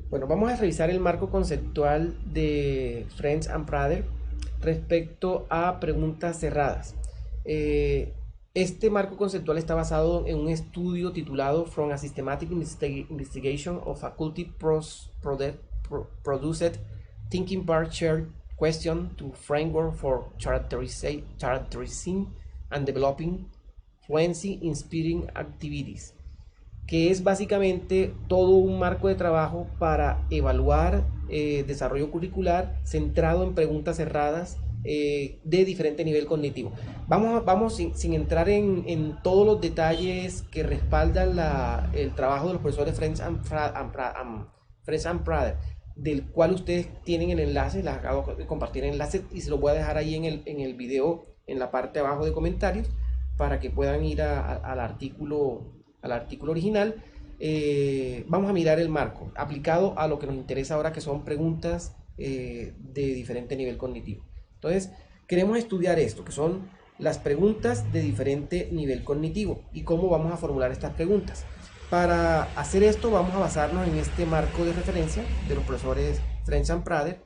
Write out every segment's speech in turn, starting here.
Bueno, vamos a revisar el marco conceptual de Friends and Prather respecto a preguntas cerradas. Eh, este marco conceptual está basado en un estudio titulado From a Systematic Investigation of Faculty Produced Thinking Bar Shared Question to Framework for Characterizing and Developing Fluency Inspiring Activities, que es básicamente todo un marco de trabajo para evaluar desarrollo curricular centrado en preguntas cerradas de diferente nivel cognitivo. Vamos sin entrar en todos los detalles que respaldan el trabajo de los profesores Friends and Prather, del cual ustedes tienen el enlace, les acabo de compartir el enlace y se lo voy a dejar ahí en el video, en la parte de abajo de comentarios, para que puedan ir al artículo original. Vamos a mirar el marco aplicado a lo que nos interesa ahora, que son preguntas de diferente nivel cognitivo. Entonces, queremos estudiar esto, que son las preguntas de diferente nivel cognitivo y cómo vamos a formular estas preguntas. Para hacer esto vamos a basarnos en este marco de referencia de los profesores Friends and Prather,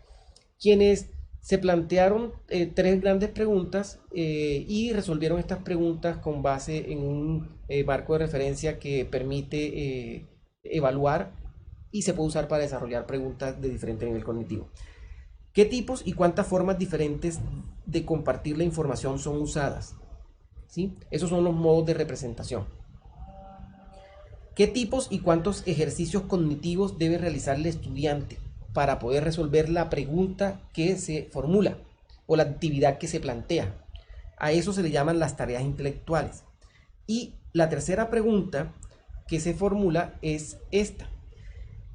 quienes se plantearon tres grandes preguntas y resolvieron estas preguntas con base en un marco de referencia que permite evaluar y se puede usar para desarrollar preguntas de diferente nivel cognitivo. ¿Qué tipos y cuántas formas diferentes de compartir la información son usadas? ¿Sí? Esos son los modos de representación. ¿Qué tipos y cuántos ejercicios cognitivos debe realizar el estudiante para poder resolver la pregunta que se formula o la actividad que se plantea? A eso se le llaman las tareas intelectuales. Y la tercera pregunta que se formula es esta: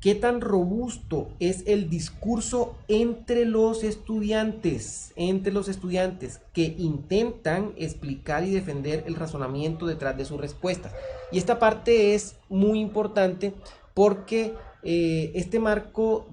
¿qué tan robusto es el discurso entre los estudiantes que intentan explicar y defender el razonamiento detrás de sus respuestas? Y esta parte es muy importante porque este marco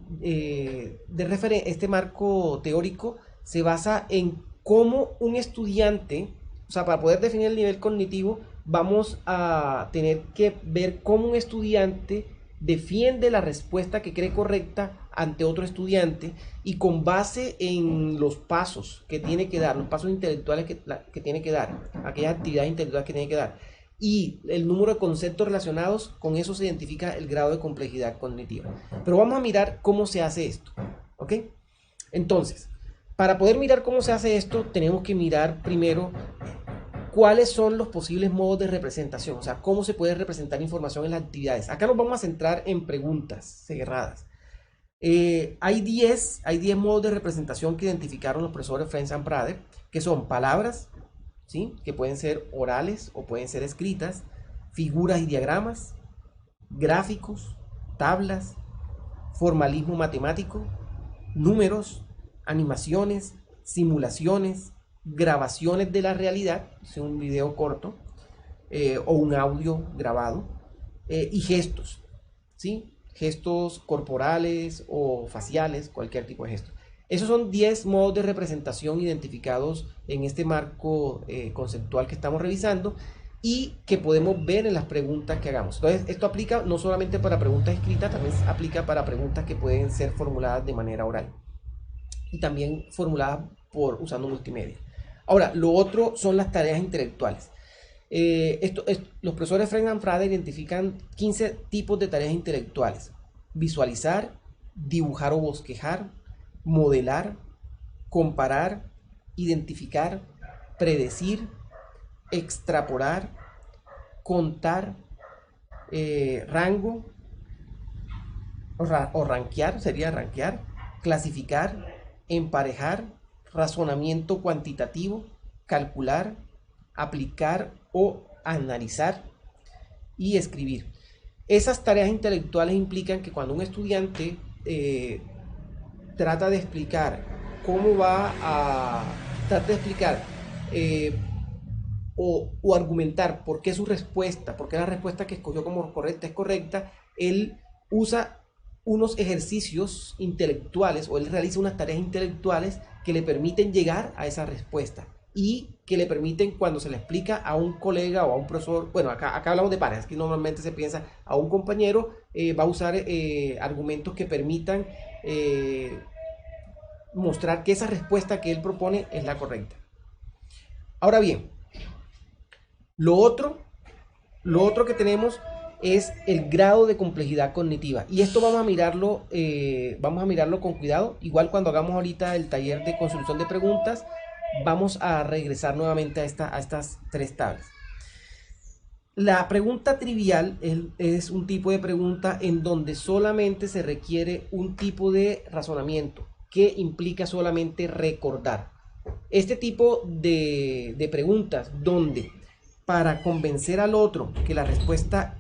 teórico se basa en cómo un estudiante, o sea, para poder definir el nivel cognitivo, vamos a tener que ver cómo un estudiante defiende la respuesta que cree correcta ante otro estudiante, y con base en los pasos que tiene que dar, los pasos intelectuales que tiene que dar, aquellas actividades intelectuales que tiene que dar, y el número de conceptos relacionados, con eso se identifica el grado de complejidad cognitiva. Pero vamos a mirar cómo se hace esto, ¿ok? Entonces, para poder mirar cómo se hace esto, tenemos que mirar primero cuáles son los posibles modos de representación, o sea, cómo se puede representar información en las actividades. Acá nos vamos a centrar en preguntas cerradas. Hay 10 modos de representación que identificaron los profesores Friends and Prather, que son palabras, ¿sí?, que pueden ser orales o pueden ser escritas, figuras y diagramas, gráficos, tablas, formalismo matemático, números, animaciones, simulaciones, grabaciones de la realidad, sea un video corto o un audio grabado, y gestos, ¿sí? Gestos corporales o faciales, cualquier tipo de gesto. Esos son 10 modos de representación identificados en este marco conceptual que estamos revisando y que podemos ver en las preguntas que hagamos. Entonces, esto aplica no solamente para preguntas escritas, también aplica para preguntas que pueden ser formuladas de manera oral y también formuladas usando multimedia. Ahora, lo otro son las tareas intelectuales. Los profesores Friends and Prather identifican 15 tipos de tareas intelectuales: visualizar, dibujar o bosquejar, modelar, comparar, identificar, predecir, extrapolar, contar, rango o rankear, sería rankear, clasificar, emparejar, razonamiento cuantitativo, calcular, aplicar o analizar y escribir. Esas tareas intelectuales implican que cuando un estudiante trata de explicar cómo va a trata de explicar o argumentar por qué su respuesta, por qué la respuesta que escogió como correcta es correcta, él usa unos ejercicios intelectuales o él realiza unas tareas intelectuales que le permiten llegar a esa respuesta. y que le permiten, cuando se le explica a un colega o a un profesor, bueno, acá hablamos de pares, que normalmente se piensa a un compañero, va a usar argumentos que permitan mostrar que esa respuesta que él propone es la correcta. Ahora bien, lo otro, lo otro que tenemos es el grado de complejidad cognitiva. Y esto vamos a mirarlo con cuidado. Igual cuando hagamos ahorita el taller de construcción de preguntas, vamos a regresar nuevamente a estas tres tablas. La pregunta trivial es un tipo de pregunta en donde solamente se requiere un tipo de razonamiento que implica solamente recordar. Este tipo de preguntas donde para convencer al otro que la respuesta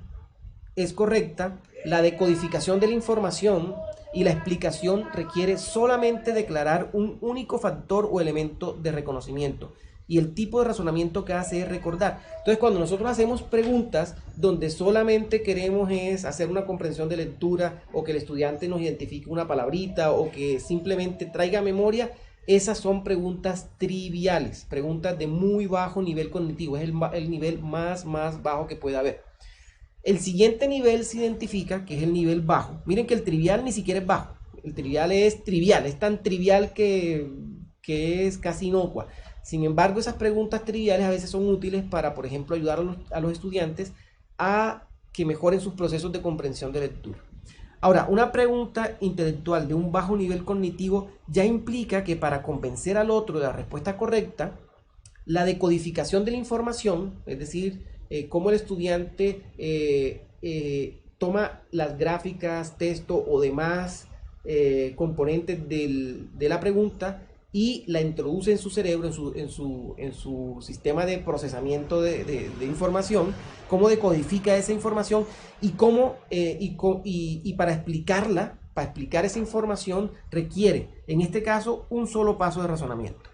es correcta, la decodificación de la información y la explicación requiere solamente declarar un único factor o elemento de reconocimiento. Y el tipo de razonamiento que hace es recordar. Entonces, cuando nosotros hacemos preguntas donde solamente queremos es hacer una comprensión de lectura, o que el estudiante nos identifique una palabrita, o que simplemente traiga memoria, esas son preguntas triviales, preguntas de muy bajo nivel cognitivo. Es el nivel más bajo que puede haber. El siguiente nivel se identifica que es el nivel bajo. Miren que el trivial ni siquiera es bajo. El trivial, es tan trivial que es casi inocua. Sin embargo, esas preguntas triviales a veces son útiles para, por ejemplo, ayudar a los estudiantes a que mejoren sus procesos de comprensión de lectura. Ahora, una pregunta intelectual de un bajo nivel cognitivo ya implica que para convencer al otro de la respuesta correcta, la decodificación de la información, es decir, cómo el estudiante toma las gráficas, texto o demás componentes de la pregunta y la introduce en su cerebro, en su sistema de procesamiento de información, cómo decodifica esa información y cómo y para explicar esa información requiere, en este caso, un solo paso de razonamiento.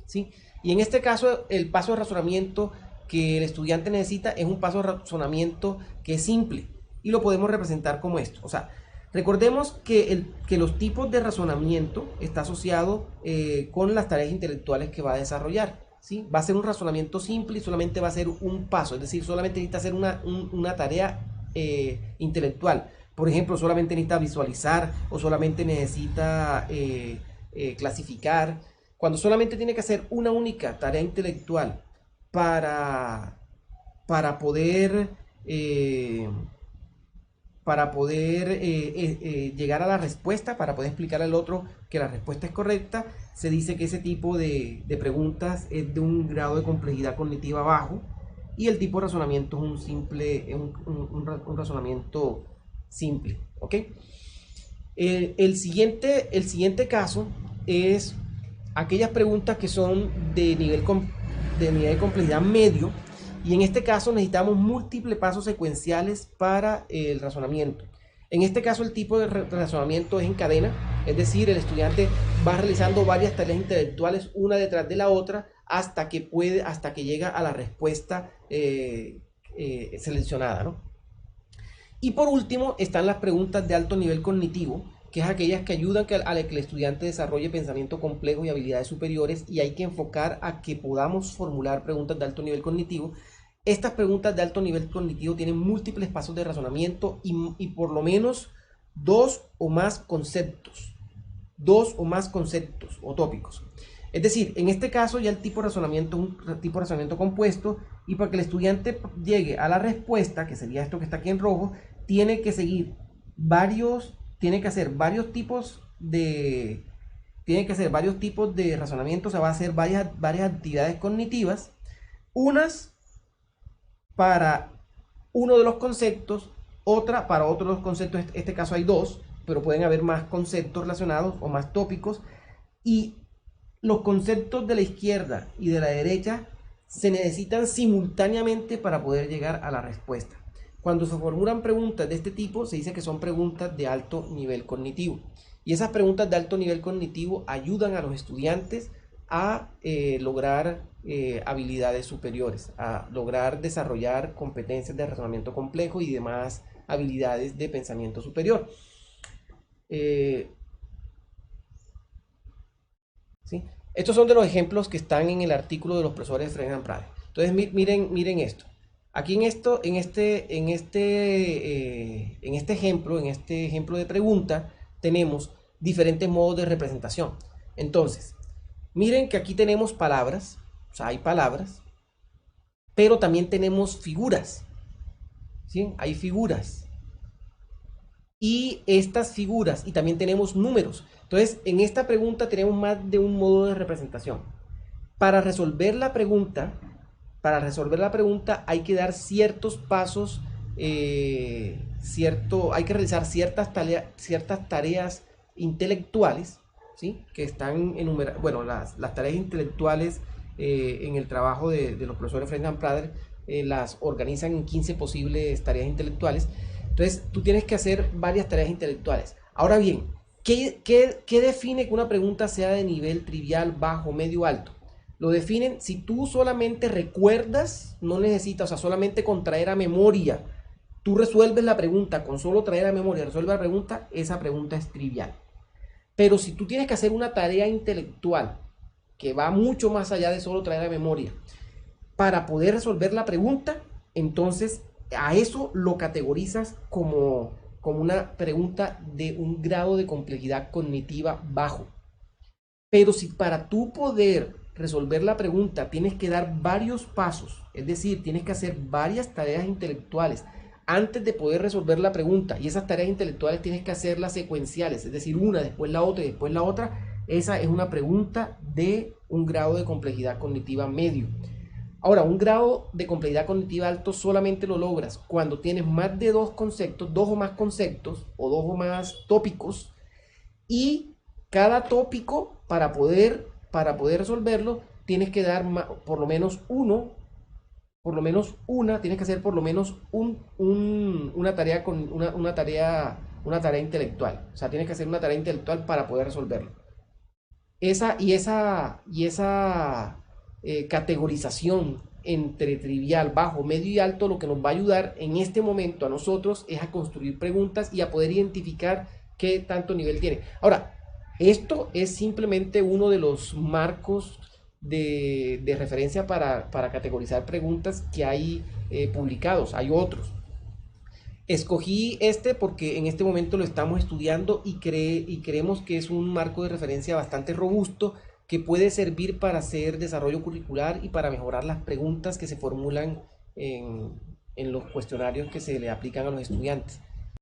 ¿Sí? Y en este caso, el paso de razonamiento que el estudiante necesita es un paso de razonamiento que es simple y lo podemos representar como esto. O sea, recordemos que los tipos de razonamiento está asociado con las tareas intelectuales que va a desarrollar. ¿Sí? Va a ser un razonamiento simple y solamente va a ser un paso, es decir, solamente necesita hacer una tarea intelectual. Por ejemplo, solamente necesita visualizar o solamente necesita clasificar. Cuando solamente tiene que hacer una única tarea intelectual para, para poder, eh, llegar a la respuesta, para poder explicar al otro que la respuesta es correcta, se dice que ese tipo de preguntas es de un grado de complejidad cognitiva bajo y el tipo de razonamiento es un razonamiento simple. ¿Ok? El siguiente caso es aquellas preguntas que son de nivel de complejidad medio, y en este caso necesitamos múltiples pasos secuenciales para el razonamiento. En este caso el tipo de razonamiento es en cadena, es decir, el estudiante va realizando varias tareas intelectuales una detrás de la otra hasta que llega a la respuesta seleccionada, ¿no? Y por último están las preguntas de alto nivel cognitivo, que es aquellas que ayudan a que el estudiante desarrolle pensamiento complejo y habilidades superiores, y hay que enfocar a que podamos formular preguntas de alto nivel cognitivo. Estas preguntas de alto nivel cognitivo tienen múltiples pasos de razonamiento y por lo menos dos o más conceptos o tópicos. Es decir, en este caso ya el tipo de razonamiento es un tipo de razonamiento compuesto, y para que el estudiante llegue a la respuesta, que sería esto que está aquí en rojo, tiene que hacer varios tipos de razonamiento. O sea, va a hacer varias actividades cognitivas, unas para uno de los conceptos, otra para otro de los conceptos. En este caso hay dos, pero pueden haber más conceptos relacionados o más tópicos, y los conceptos de la izquierda y de la derecha se necesitan simultáneamente para poder llegar a la respuesta. Cuando se formulan preguntas de este tipo, se dice que son preguntas de alto nivel cognitivo. Y esas preguntas de alto nivel cognitivo ayudan a los estudiantes a lograr habilidades superiores, a lograr desarrollar competencias de razonamiento complejo y demás habilidades de pensamiento superior. ¿Sí? Estos son de los ejemplos que están en el artículo de los profesores Freire and Prade. Entonces miren esto. Aquí en este ejemplo de pregunta, tenemos diferentes modos de representación. Entonces, miren que aquí tenemos palabras, o sea, hay palabras, pero también tenemos figuras. ¿Sí? Hay figuras. Y estas figuras, y también tenemos números. Entonces, en esta pregunta tenemos más de un modo de representación. Para resolver la pregunta, hay que dar ciertos pasos, hay que realizar ciertas tareas intelectuales, ¿sí? Que están enumeradas. Bueno, las tareas intelectuales en el trabajo de los profesores Freire and Prade las organizan en 15 posibles tareas intelectuales. Entonces, tú tienes que hacer varias tareas intelectuales. Ahora bien, ¿qué define que una pregunta sea de nivel trivial, bajo, medio, alto? Lo definen si tú solamente recuerdas, no necesitas, o sea, solamente con traer a memoria, tú resuelves la pregunta, con solo traer a memoria, resuelves la pregunta, esa pregunta es trivial. Pero si tú tienes que hacer una tarea intelectual que va mucho más allá de solo traer a memoria, para poder resolver la pregunta, entonces a eso lo categorizas como una pregunta de un grado de complejidad cognitiva bajo. Pero si para tú poder resolver la pregunta tienes que dar varios pasos, es decir, tienes que hacer varias tareas intelectuales antes de poder resolver la pregunta, y esas tareas intelectuales tienes que hacerlas secuenciales, es decir, una, después la otra y después la otra, esa es una pregunta de un grado de complejidad cognitiva medio. Ahora, un grado de complejidad cognitiva alto solamente lo logras cuando tienes más de dos conceptos, dos o más conceptos o dos o más tópicos, y cada tópico para poder resolverlo tienes que dar por lo menos uno, por lo menos una, tienes que hacer por lo menos una tarea con una tarea intelectual. O sea, tienes que hacer una tarea intelectual para poder resolverlo. Esa categorización entre trivial, bajo, medio y alto, lo que nos va a ayudar en este momento a nosotros es a construir preguntas y a poder identificar qué tanto nivel tiene. Ahora, esto es simplemente uno de los marcos de referencia para categorizar preguntas que hay publicados. Hay otros. Escogí este porque en este momento lo estamos estudiando y creemos que es un marco de referencia bastante robusto que puede servir para hacer desarrollo curricular y para mejorar las preguntas que se formulan en los cuestionarios que se le aplican a los estudiantes.